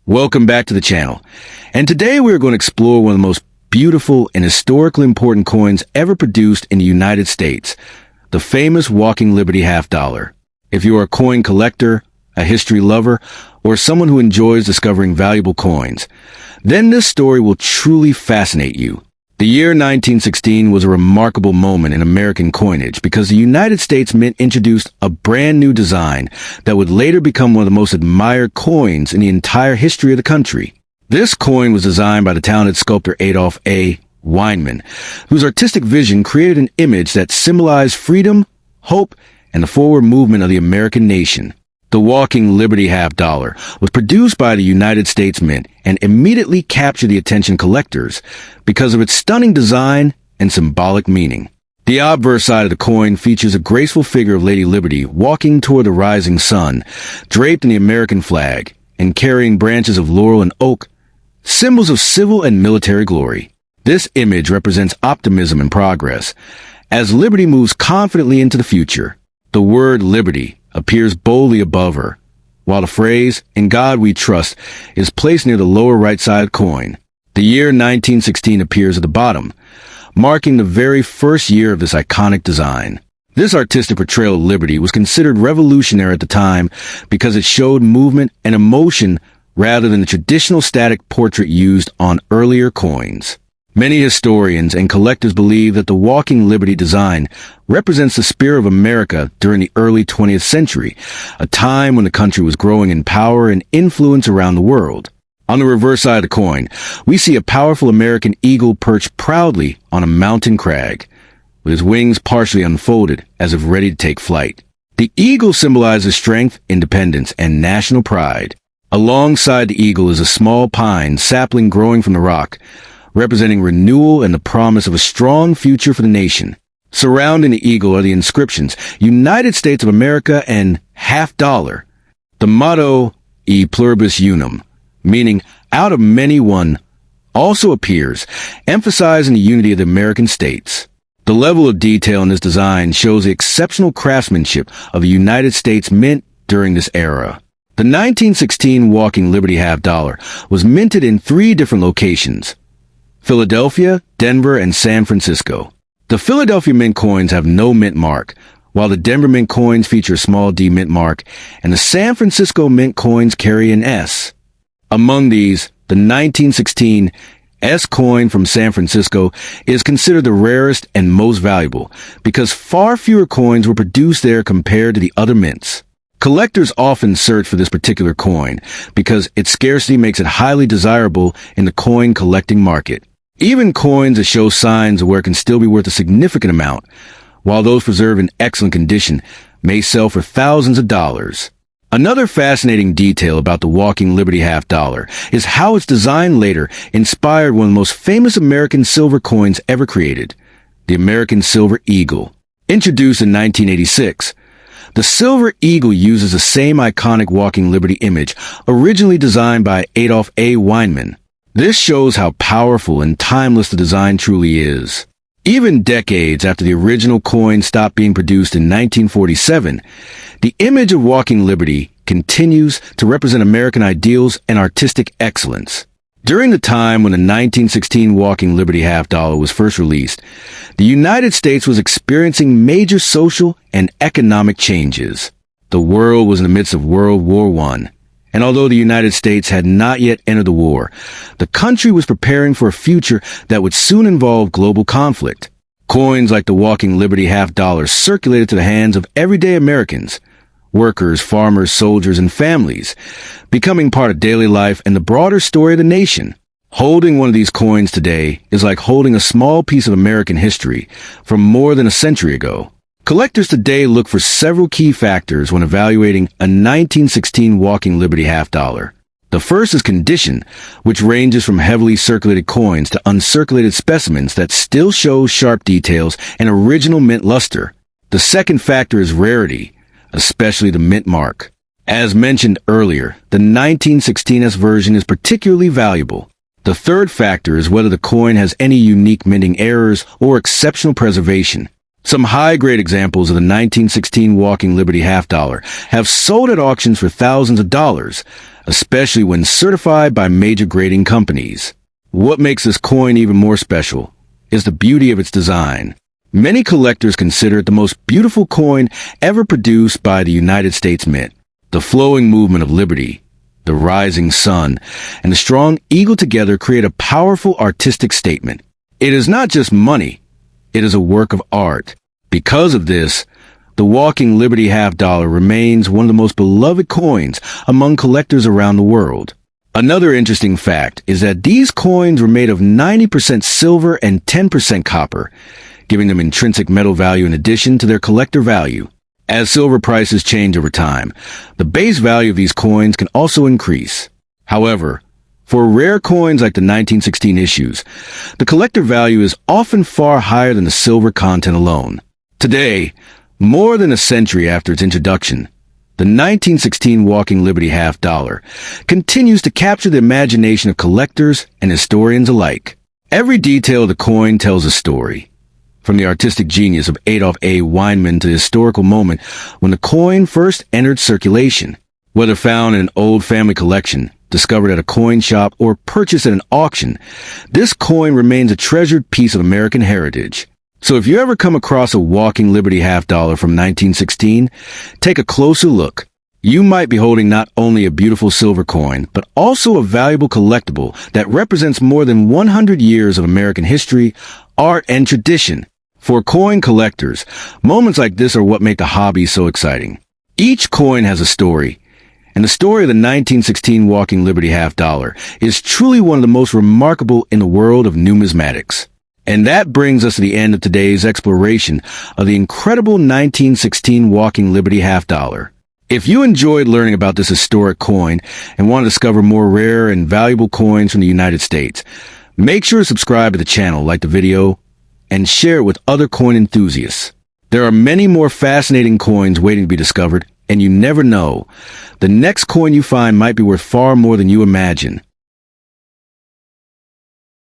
Welcome back to the channel. And today we're going to explore one of the most beautiful and historically important coins ever produced in the United States, the famous Walking Liberty half dollar. If you are a coin collector, a history lover, or someone who enjoys discovering valuable coins, then this story will truly fascinate you. The year 1916 was a remarkable moment in American coinage because the United States Mint introduced a brand new design that would later become one of the most admired coins in the entire history of the country. This coin was designed by the talented sculptor Adolph A. Weinman, whose artistic vision created an image that symbolized freedom, hope, and the forward movement of the American nation. The Walking Liberty half dollar was produced by the United States Mint and immediately captured the attention of collectors because of its stunning design and symbolic meaning. The obverse side of the coin features a graceful figure of Lady Liberty walking toward the rising sun, draped in the American flag and carrying branches of laurel and oak, symbols of civil and military glory. This image represents optimism and progress, as Liberty moves confidently into the future. The word liberty appears boldly above her, while the phrase, "In God We Trust," is placed near the lower right side of the coin. The year 1916 appears at the bottom, marking the very first year of this iconic design. This artistic portrayal of liberty was considered revolutionary at the time because it showed movement and emotion rather than the traditional static portrait used on earlier coins. Many historians and collectors believe that the Walking Liberty design represents the spirit of America during the early 20th century, a time when the country was growing in power and influence around the world. On the reverse side of the coin, we see a powerful American eagle perched proudly on a mountain crag, with his wings partially unfolded as if ready to take flight. The eagle symbolizes strength, independence, and national pride. Alongside the eagle is a small pine sapling growing from the rock, representing renewal and the promise of a strong future for the nation. Surrounding the eagle are the inscriptions, United States of America and half dollar. The motto, E pluribus unum, meaning out of many one, also appears, emphasizing the unity of the American states. The level of detail in this design shows the exceptional craftsmanship of the United States Mint during this era. The 1916 Walking Liberty half dollar was minted in 3 different locations: Philadelphia, Denver, and San Francisco. The Philadelphia mint coins have no mint mark, while the Denver mint coins feature a small D mint mark, and the San Francisco mint coins carry an S. Among these, the 1916 S coin from San Francisco is considered the rarest and most valuable because far fewer coins were produced there compared to the other mints. Collectors often search for this particular coin because its scarcity makes it highly desirable in the coin collecting market. Even coins that show signs of where it can still be worth a significant amount, while those preserved in excellent condition may sell for thousands of dollars. Another fascinating detail about the Walking Liberty half dollar is how its design later inspired one of the most famous American silver coins ever created, the American Silver Eagle. Introduced in 1986, the Silver Eagle uses the same iconic Walking Liberty image originally designed by Adolph A. Weinman. This shows how powerful and timeless the design truly is. Even decades after the original coin stopped being produced in 1947, the image of Walking Liberty continues to represent American ideals and artistic excellence. During the time when the 1916 Walking Liberty half dollar was first released, the United States was experiencing major social and economic changes. The world was in the midst of World War I, and although the United States had not yet entered the war, the country was preparing for a future that would soon involve global conflict. Coins like the Walking Liberty half dollar circulated to the hands of everyday Americans, workers, farmers, soldiers, and families, becoming part of daily life and the broader story of the nation. Holding one of these coins today is like holding a small piece of American history from more than a century ago. Collectors today look for several key factors when evaluating a 1916 Walking Liberty half dollar. The first is condition, which ranges from heavily circulated coins to uncirculated specimens that still show sharp details and original mint luster. The second factor is rarity, especially the mint mark. As mentioned earlier, the 1916S version is particularly valuable. The third factor is whether the coin has any unique minting errors or exceptional preservation. Some high-grade examples of the 1916 Walking Liberty half dollar have sold at auctions for thousands of dollars, especially when certified by major grading companies. What makes this coin even more special is the beauty of its design. Many collectors consider it the most beautiful coin ever produced by the United States Mint. The flowing movement of liberty, the rising sun, and the strong eagle together create a powerful artistic statement. It is not just money, it is a work of art. Because of this, the Walking Liberty half dollar remains one of the most beloved coins among collectors around the world. Another interesting fact is that these coins were made of 90% silver and 10% copper, giving them intrinsic metal value in addition to their collector value. As silver prices change over time, the base value of these coins can also increase. However, for rare coins like the 1916 issues, the collector value is often far higher than the silver content alone. Today, more than a century after its introduction, the 1916 Walking Liberty half dollar continues to capture the imagination of collectors and historians alike. Every detail of the coin tells a story, from the artistic genius of Adolph A. Weinman to the historical moment when the coin first entered circulation. Whether found in an old family collection, discovered at a coin shop, or purchased at an auction, this coin remains a treasured piece of American heritage. So if you ever come across a Walking Liberty half dollar from 1916, take a closer look. You might be holding not only a beautiful silver coin, but also a valuable collectible that represents more than 100 years of American history, art, and tradition. For coin collectors, moments like this are what make the hobby so exciting. Each coin has a story, and the story of the 1916 Walking Liberty half dollar is truly one of the most remarkable in the world of numismatics. And that brings us to the end of today's exploration of the incredible 1916 Walking Liberty half dollar. If you enjoyed learning about this historic coin and want to discover more rare and valuable coins from the United States, make sure to subscribe to the channel, like the video, and share it with other coin enthusiasts. There are many more fascinating coins waiting to be discovered, and you never know. The next coin you find might be worth far more than you imagine.